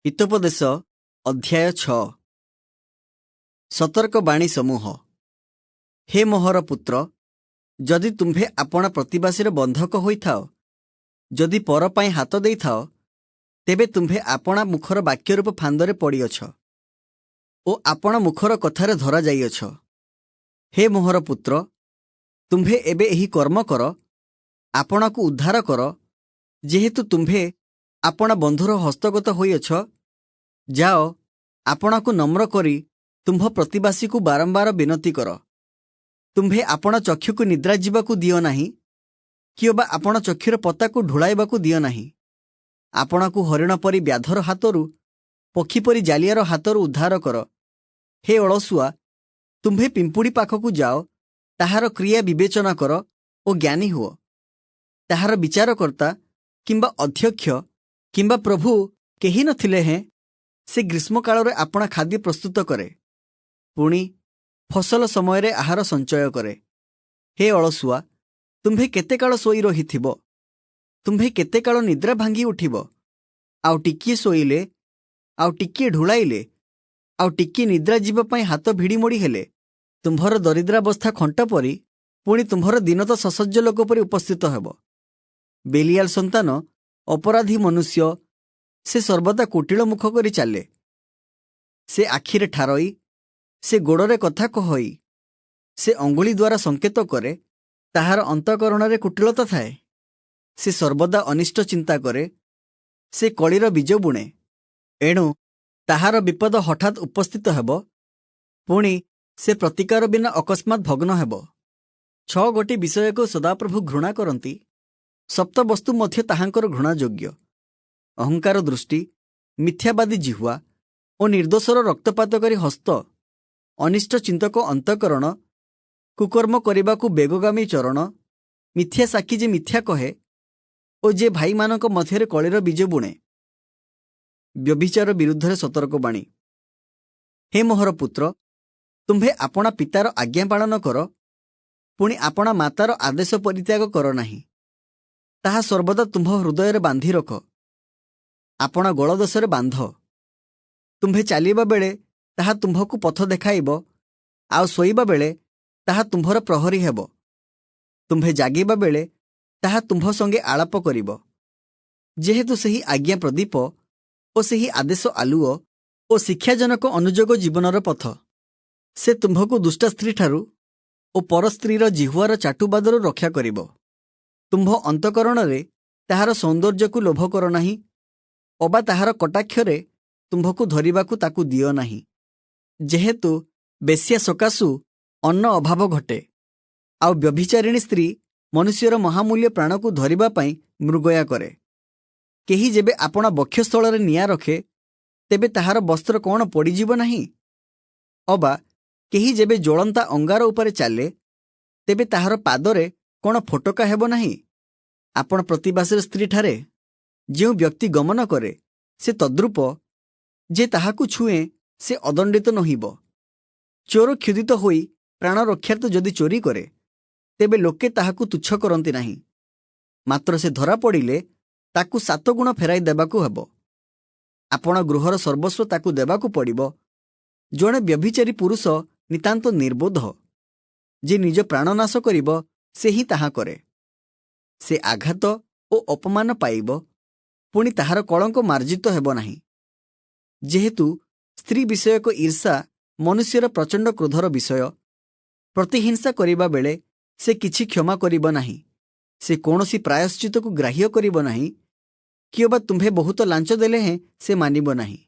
हितोपदेश अध्याय 6 सतर्क बाणी समूह। हे मोहर पुत्र, जदि तुम्भे आपण प्रतिवासी बंधक होइथाओ, जदि पर पाई हाथ देइथाओ, तेबे तुम्भे आपणा मुखर वाक्यरूप फांदरे पड़िअछ ओ आपण मुखर कथारे धरा जाइअछ। हे मोहर पुत्र, तुम्भे एबे एही कर्म कर, आपणाकु उद्धार कर, जेहेतु तुम्भे आपण बंधुर हस्तगत होइअछ। जाओ, आपणाकु नम्र करी तुम्भ प्रतिवासी को बारंबार विनती कर। तुम्भे आपण चक्षुकु निद्रा जीवाकु दियो नाही, किओबा आपण चक्षुर पताकु ढुळाइबाकु दियो नाही। आपणाकु हरिण परी व्याधर हातरू, पक्षी परी जालियार हातरू उद्धार कर। हे अलसुआ, तुम्भे पिंपुड़ी पाखकु जाओ, ताहार क्रिया विवेचना कर ओ ज्ञानी हुओ। ताहार विचारकर्ता किंबा अध्यक्ष किंबा प्रभु केही नथिले हैं, से ग्रीष्म काल आपणा खाद्य प्रस्तुत करे, पुणी फसल समय रे आहार संचय करे। हे अलसुआ, तुम्भे केते काल सोई रहिथिबो? तुम्भे केते काल निद्रा भांगी उठिबो? आउ टिकिए सोइले, आउ टिकिए ढुळाइले, आउ टिकिए निद्रा जीवा पई हाथ भिड़ी मोड़ी हेले, तुम्भर दरिद्रावस्था खंट परी, पुणी तुम्भर दिन तो ससज्ज लोक परी उपस्थित हेबो। बेलियाल संतान अपराधी मनुष्य, से सर्वदा कुटिल मुख करी चाले। से आखिरे ठारई, से गोड़रे कथा कहई, से अंगुली द्वारा संकेत करे, ताहार अंतकरणरे कुटिलता थाए। से सर्वदा अनिष्ट चिंता करे, से कलिर बीज बुणे, एणु ताहार विपद हठात उपस्थित हेबो, पुणी से प्रतिकार बिना अकस्मात भग्न हेबो। 6 गोटी विषय को सदाप्रभु घृणा करती, सप्त वस्तु मध्य ताहांकर घृणायोग्य। अहंकार दृष्टि, मिथ्यावादी जिह्वा और निर्दोषर रक्तपातकारी हस्त, अनिष्ट चिंतक अंतकरण, कुकर्म करिबाकु बेगगामी चरण, मिथ्या साक्षी जे मिथ्या कहे और जे भाई मानक मध्यरे कलिर बीज बुणे। व्यभिचार विरुद्धरे सतर्क बाणी। हे मोहर पुत्र, तुम्भे आपणा पितार आज्ञा पालन कर, पुणी आपणा मातार आदेश परित्याग कर नाही। ताहा सर्वदा तुम्भ हृदय बांधि रख, आपण गलदोषरे बांध। तुम्भे चालिबा बेले ताहा तुम्भकु पथ देखाइबो, आउ सोइबा बेले ताहा तुम्भर प्रहरी हेबो। तुम्भे जागिबा बेले ताहा तुम्भ संगे आलाप करिबो। जेहेतु सही आज्ञा प्रदीप ओ सही आदेश आलुओ ओ शिक्षाजनक अनुजोग जीवनर पथ। से तुम्भकु दुष्ट स्त्री ठारू ओ पर स्त्रीर जिह्वार चाटुबादरू रक्षा करिबो। तुम्भ अंतकरणरे ताहार सौंदर्यकु लोभ कर नाही, अबा ताहार कटाक्षरे तुम्भकु धरिबाकु ताकु दियो नाही। जेहेतु बेश्या सकाशु अन्न अभाव घटे, आउ व्यभिचारिणी स्त्री मनुष्यर महामूल्य प्राणकु धरिबा पई मृगया करे। केही जेबे आपणा बक्षस्थଳରେ निया रखे, तेबे ताहार वस्त्र कोण पड़ीजिब नाही? अबा केही जेबे ज्वलंता अंगार उपरे चाले, तेबे ताहार पादरे कोण फोटका हेबो नाही? आपण प्रतिवासी स्त्री ठारे जो व्यक्ति गमन करे, से तद्रूप, जे ताहाकु छुए से अदंडित नहिब। चोर क्षुदित होई प्राण रक्षार्थ जदि चोरी करे, तेबे लोके ताहाकु तुच्छ करंती नाही, मात्र से धरा पड़िले ताकु 7 गुण फेराई देबाकु हेबो। आपण गृहर सर्वस्व ताकु देबाकु पड़िबो। जणे व्यभिचारी पुरुष नितांत निर्बोध, जे निज प्राणनाश करिबो, से ही ताहा करे। से आघात ओ अपमान पाइबो, पुणी ताहार कलंक मार्जित हेबो नाही। जेहेतु स्त्री विषयक ईर्षा मनुष्यर प्रचंड क्रोधर विषय, प्रतिहिंसा करिबा बेले से किछि क्षमा करिबो नाही। से कौनसी प्रायश्चित को ग्राह्य करिबो नाही, किओबा तुम्भे बहुत लांच देले हैं से मानिबो नाही।